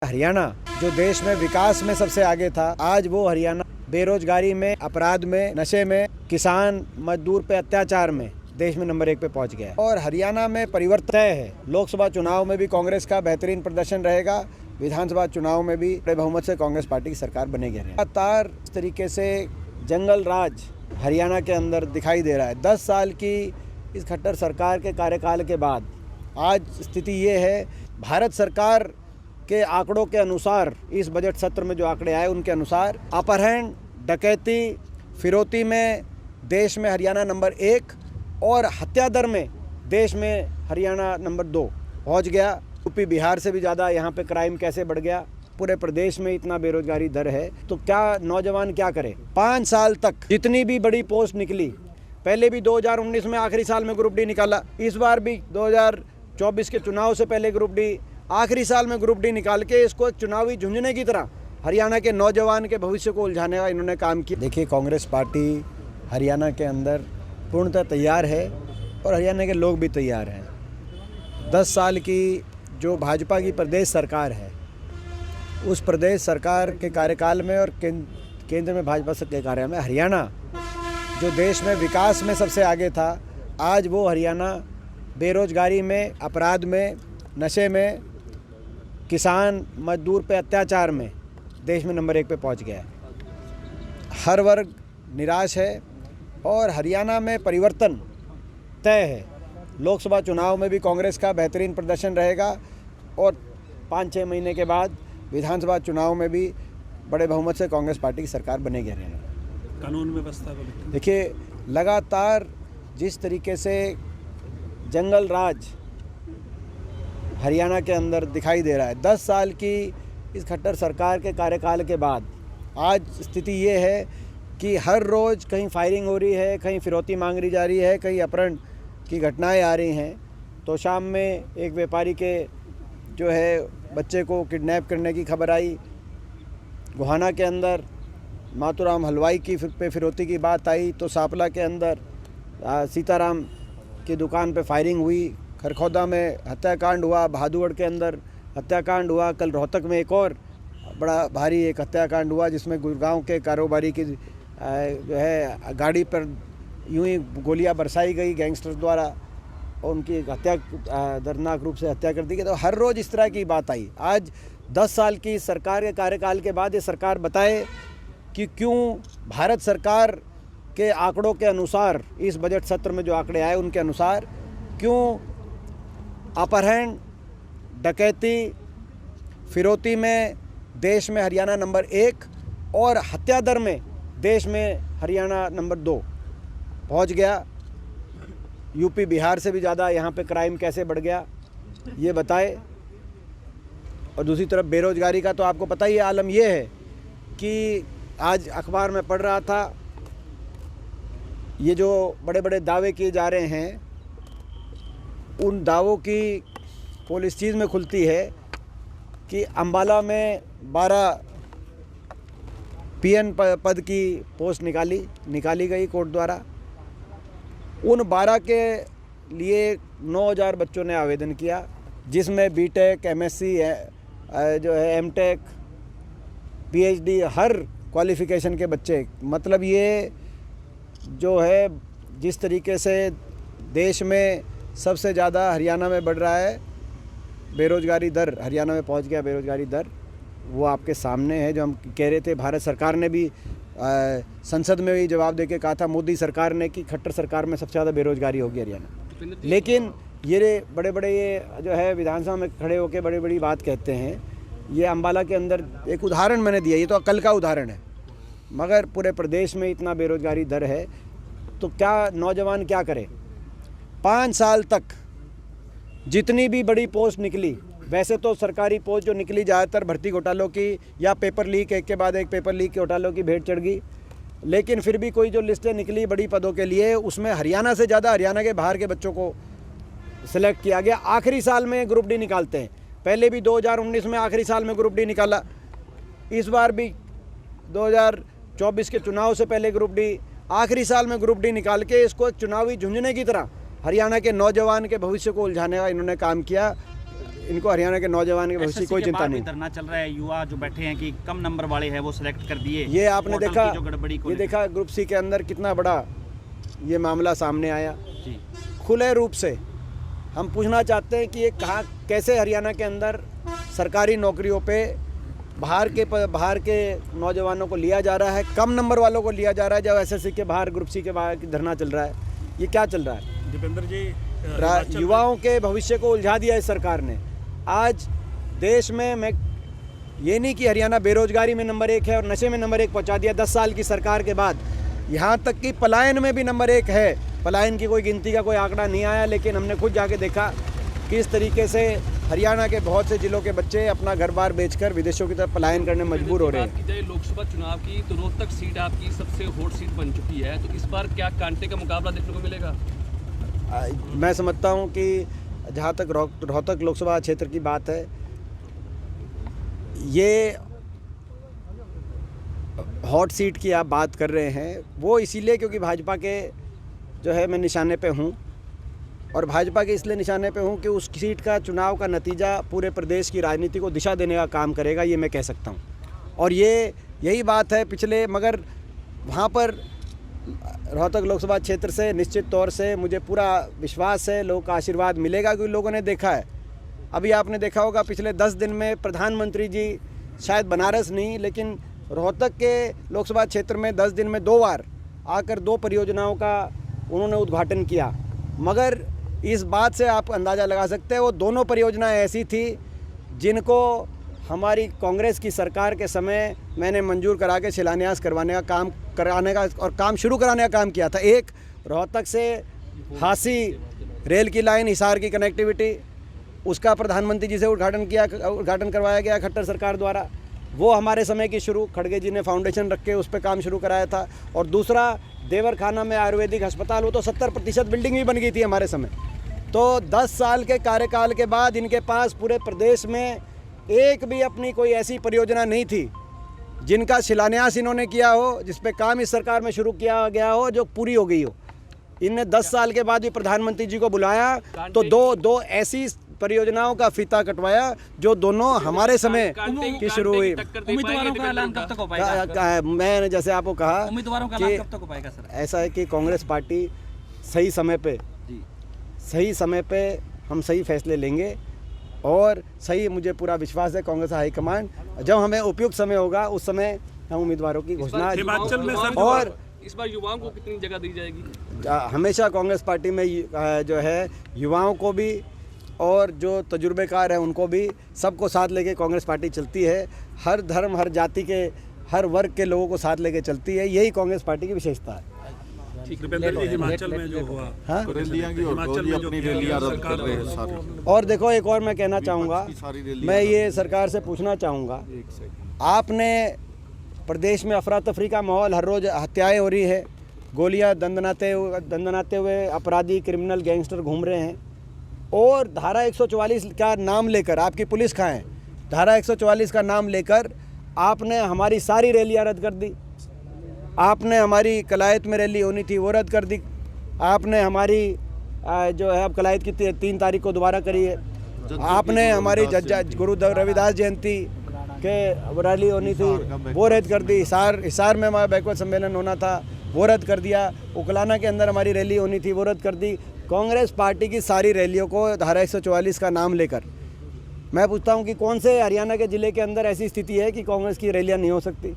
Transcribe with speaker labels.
Speaker 1: हरियाणा जो देश में विकास में सबसे आगे था, आज वो हरियाणा बेरोजगारी में, अपराध में, नशे में, किसान मजदूर पे अत्याचार में देश में नंबर 1 पे पहुंच गया है। और हरियाणा में परिवर्तन तय है। लोकसभा चुनाव में भी कांग्रेस का बेहतरीन प्रदर्शन रहेगा, विधानसभा चुनाव में भी बड़े बहुमत से कांग्रेस पार्टी की सरकार बनेगी। लगातार इस तरीके से जंगल राज हरियाणा के अंदर दिखाई दे रहा है। 10 साल की इस खट्टर सरकार के कार्यकाल के बाद आज स्थिति ये है, भारत सरकार के आंकड़ों के अनुसार, इस बजट सत्र में जो आंकड़े आए उनके अनुसार अपहरण, डकैती, फिरौती में देश में हरियाणा नंबर 1 और हत्या दर में देश में हरियाणा नंबर 2 पहुंच गया। यूपी बिहार से भी ज़्यादा यहाँ पे क्राइम कैसे बढ़ गया। पूरे प्रदेश में इतना बेरोजगारी दर है तो क्या नौजवान क्या करें। 5 साल तक जितनी भी बड़ी पोस्ट निकली, पहले भी 2019 में आखिरी साल में ग्रुप डी निकाला, इस बार भी 2024 के चुनाव से पहले ग्रुप डी, आखिरी साल में ग्रुप डी निकाल के इसको चुनावी झुंझुने की तरह हरियाणा के नौजवान के भविष्य को उलझाने का इन्होंने काम किया। देखिए, कांग्रेस पार्टी हरियाणा के अंदर पूर्णतः तैयार है और हरियाणा के लोग भी तैयार हैं। 10 साल की जो भाजपा की प्रदेश सरकार है, उस प्रदेश सरकार के कार्यकाल में और केंद्र में भाजपा के कार्यकाल में हरियाणा जो देश में विकास में सबसे आगे था, आज वो हरियाणा बेरोजगारी में, अपराध में, नशे में, किसान मजदूर पे अत्याचार में देश में नंबर 1 पे पहुंच गया है। हर वर्ग निराश है और हरियाणा में परिवर्तन तय है। लोकसभा चुनाव में भी कांग्रेस का बेहतरीन प्रदर्शन रहेगा और 5-6 महीने के बाद विधानसभा चुनाव में भी बड़े बहुमत से कांग्रेस पार्टी की सरकार बनेगी हरियाणा।
Speaker 2: कानून व्यवस्था को
Speaker 1: देखिए, लगातार जिस तरीके से जंगल राज हरियाणा के अंदर दिखाई दे रहा है, 10 साल की इस खट्टर सरकार के कार्यकाल के बाद आज स्थिति ये है कि हर रोज़ कहीं फायरिंग हो रही है, कहीं फिरौती मांगी जा रही है, कहीं अपहरण की घटनाएं आ रही हैं। तो शाम में एक व्यापारी के जो है बच्चे को किडनैप करने की खबर आई। गोहाना के अंदर मातूराम हलवाई की पे फिरौती की बात आई तो सांपला के अंदर सीताराम की दुकान पे फायरिंग हुई। खरखौदा में हत्याकांड हुआ, भादुगढ़ के अंदर हत्याकांड हुआ। कल रोहतक में एक और बड़ा भारी एक हत्याकांड हुआ जिसमें गुड़गांव के कारोबारी की जो है गाड़ी पर यूं ही गोलियां बरसाई गई गैंगस्टर्स द्वारा और उनकी हत्या, दर्दनाक रूप से हत्या कर दी गई। तो हर रोज़ इस तरह की बात आई। आज 10 साल की सरकार के कार्यकाल के बाद ये सरकार बताए कि क्यों भारत सरकार के आंकड़ों के अनुसार, इस बजट सत्र में जो आंकड़े आए उनके अनुसार, क्यों अपहरण, डकैती, फिरौती में देश में हरियाणा नंबर 1 और हत्या दर में देश में हरियाणा नंबर 2 पहुंच गया। यूपी बिहार से भी ज़्यादा यहाँ पे क्राइम कैसे बढ़ गया ये बताए। और दूसरी तरफ बेरोजगारी का तो आपको पता ही है। आलम ये है कि आज अखबार में पढ़ रहा था, ये जो बड़े बड़े दावे किए जा रहे हैं, उन दावों की पोल इस चीज़ में खुलती है कि अम्बाला में 12 पीएन पद की पोस्ट निकाली गई कोर्ट द्वारा। उन 12 के लिए 9000 बच्चों ने आवेदन किया, जिसमें बीटेक, एमएससी जो है, एमटेक, पीएचडी, हर क्वालिफ़िकेशन के बच्चे। मतलब ये जो है जिस तरीके से देश में सबसे ज़्यादा हरियाणा में बढ़ रहा है बेरोजगारी दर, हरियाणा में पहुंच गया बेरोजगारी दर, वो आपके सामने है। जो हम कह रहे थे, भारत सरकार ने भी संसद में भी जवाब देके कहा था, मोदी सरकार ने, कि खट्टर सरकार में सबसे ज़्यादा बेरोजगारी होगी हरियाणा। लेकिन ये बड़े बड़े ये जो है विधानसभा में खड़े होकर बड़ी बड़ी बात कहते हैं। ये अम्बाला के अंदर एक उदाहरण मैंने दिया, ये तो कल का उदाहरण है, मगर पूरे प्रदेश में इतना बेरोजगारी दर है तो क्या नौजवान क्या करे। 5 साल तक जितनी भी बड़ी पोस्ट निकली, वैसे तो सरकारी पोस्ट जो निकली ज़्यादातर भर्ती घोटालों की या पेपर लीक, एक के बाद एक पेपर लीक के घोटालों की भेंट चढ़ गई। लेकिन फिर भी कोई जो लिस्टें निकली बड़ी पदों के लिए, उसमें हरियाणा से ज़्यादा हरियाणा के बाहर के बच्चों को सिलेक्ट किया गया। आखिरी साल में ग्रुप डी निकालते हैं, पहले भी 2019 में आखिरी साल में ग्रुप डी निकाला, इस बार भी 2024 के चुनाव से पहले ग्रुप डी, आखिरी साल में ग्रुप डी निकाल के इसको चुनावी झुंझुने की तरह हरियाणा के नौजवान के भविष्य को उलझाने का इन्होंने काम किया। इनको हरियाणा के नौजवान के भविष्य की कोई चिंता नहीं।
Speaker 2: धरना चल रहा है, युवा जो बैठे हैं कि कम नंबर वाले हैं वो सिलेक्ट कर दिए।
Speaker 1: ये आपने देखा,
Speaker 2: जो गड़बड़ी को
Speaker 1: ये देखा ग्रुप सी के अंदर कितना बड़ा ये मामला सामने आया
Speaker 2: जी।
Speaker 1: खुले रूप से। हम पूछना चाहते हैं कि ये कहाँ कैसे हरियाणा के अंदर सरकारी नौकरियों पे बाहर के नौजवानों को लिया जा रहा है, कम नंबर वालों को लिया जा रहा है, जब एसएससी के बाहर ग्रुप सी के बाहर की धरना चल रहा है। ये क्या चल रहा है?
Speaker 3: दीपेंद्र जी,
Speaker 1: युवाओं के भविष्य को उलझा दिया इस सरकार ने। आज देश में मैं ये नहीं कि हरियाणा बेरोजगारी में नंबर 1 है और नशे में नंबर 1 पहुंचा दिया 10 साल की सरकार के बाद। यहाँ तक कि पलायन में भी नंबर 1 है। पलायन की कोई गिनती का कोई आंकड़ा नहीं आया, लेकिन हमने खुद जाके देखा कि इस तरीके से हरियाणा के बहुत से जिलों के बच्चे अपना घर बार बेचकर विदेशों की तरफ पलायन करने मजबूर हो रहे हैं।
Speaker 4: बात की जाए लोकसभा चुनाव की तो रोहतक सीट आपकी सबसे हॉट सीट बन चुकी है, तो इस बार क्या कांटे का मुकाबला देखने को मिलेगा?
Speaker 1: मैं समझता हूं कि जहां तक रोहतक लोकसभा क्षेत्र की बात है, ये हॉट सीट की आप बात कर रहे हैं, वो इसीलिए क्योंकि भाजपा के जो है मैं निशाने पे हूं, और भाजपा के इसलिए निशाने पे हूं कि उस सीट का चुनाव का नतीजा पूरे प्रदेश की राजनीति को दिशा देने का काम करेगा, ये मैं कह सकता हूं। और यही बात है पिछले, मगर वहाँ पर रोहतक लोकसभा क्षेत्र से निश्चित तौर से मुझे पूरा विश्वास है लोगों का आशीर्वाद मिलेगा, क्योंकि लोगों ने देखा है। अभी आपने देखा होगा पिछले 10 दिन में प्रधानमंत्री जी शायद बनारस नहीं लेकिन रोहतक के लोकसभा क्षेत्र में 10 दिन में 2 बार आकर 2 परियोजनाओं का उन्होंने उद्घाटन किया। मगर इस बात से आप अंदाज़ा लगा सकते हैं वो दोनों परियोजनाएं ऐसी थी जिनको हमारी कांग्रेस की सरकार के समय मैंने मंजूर करा के शिलान्यास कराने का और काम शुरू कराने का काम किया था। एक रोहतक से हासी रेल की लाइन, हिसार की कनेक्टिविटी, उसका प्रधानमंत्री जी से उद्घाटन करवाया गया खट्टर सरकार द्वारा। वो हमारे समय की शुरू खड़गे जी ने फाउंडेशन रख के उस पर काम शुरू कराया था। और दूसरा देवरखाना में आयुर्वेदिक अस्पताल, वो तो 70% बिल्डिंग भी बन गई थी हमारे समय। तो 10 साल के कार्यकाल के बाद इनके पास पूरे प्रदेश में एक भी अपनी कोई ऐसी परियोजना नहीं थी जिनका शिलान्यास इन्होंने किया हो, जिस पे काम इस सरकार में शुरू किया गया हो, जो पूरी हो गई हो। इनने 10 साल के बाद भी प्रधानमंत्री जी को बुलाया तो दो ऐसी परियोजनाओं का फीता कटवाया जो दोनों हमारे समय की शुरू हुई।
Speaker 2: उम्मीदवारों का ऐलान कब तक हो पाएगा?
Speaker 1: मैंने जैसे आपको कहा,
Speaker 2: उम्मीदवारों का ऐलान कब तक हो पाएगा सर?
Speaker 1: ऐसा है कि कांग्रेस पार्टी सही समय पे हम सही फैसले लेंगे, और सही मुझे पूरा विश्वास है कांग्रेस हाईकमांड जब हमें उपयुक्त समय होगा उस समय हम उम्मीदवारों की घोषणा।
Speaker 3: हिमाचल में सर,
Speaker 4: और इस बार युवाओं को कितनी जगह दी जाएगी?
Speaker 1: हमेशा कांग्रेस पार्टी में जो है युवाओं को भी और जो तजुर्बेकार हैं उनको भी, सबको साथ लेके कांग्रेस पार्टी चलती है। हर धर्म, हर जाति के, हर वर्ग के लोगों को साथ लेके चलती है। यही कांग्रेस पार्टी की विशेषता है।
Speaker 3: दीपेंद्र जी, हिमाचल में जो हुआ,
Speaker 1: हाँ?
Speaker 3: हिमाचल में अपनी रैलियां रद्द कर रहे हैं सारी।
Speaker 1: और देखो, एक और मैं कहना चाहूँगा, मैं ये सरकार से पूछना चाहूँगा, आपने प्रदेश में अफरा तफरी का माहौल, हर रोज़ हत्याएं हो रही है, गोलियां दंदनाते हुए अपराधी क्रिमिनल गैंगस्टर घूम रहे हैं, और धारा 144 का नाम लेकर, आपकी पुलिस कहाँ है, धारा 144 का नाम लेकर आपने हमारी सारी रैलियां रद्द कर दी। आपने हमारी कलायत में रैली होनी थी वो रद्द कर दी। आपने हमारी जो है अब कलायत की 3 तारीख को दोबारा करी है। आपने हमारी गुरु रविदास जयंती के रैली होनी थी वो रद्द कर दी। हिसार में हमारा बैकवर्ड सम्मेलन होना था वो रद्द कर दिया। उकलाना के अंदर हमारी रैली होनी थी वो रद्द कर दी। कांग्रेस पार्टी की सारी रैलियों को धारा 144 का नाम लेकर, मैं पूछता हूं कि कौन से हरियाणा के ज़िले के अंदर ऐसी स्थिति है कि कांग्रेस की रैलियां नहीं हो सकती?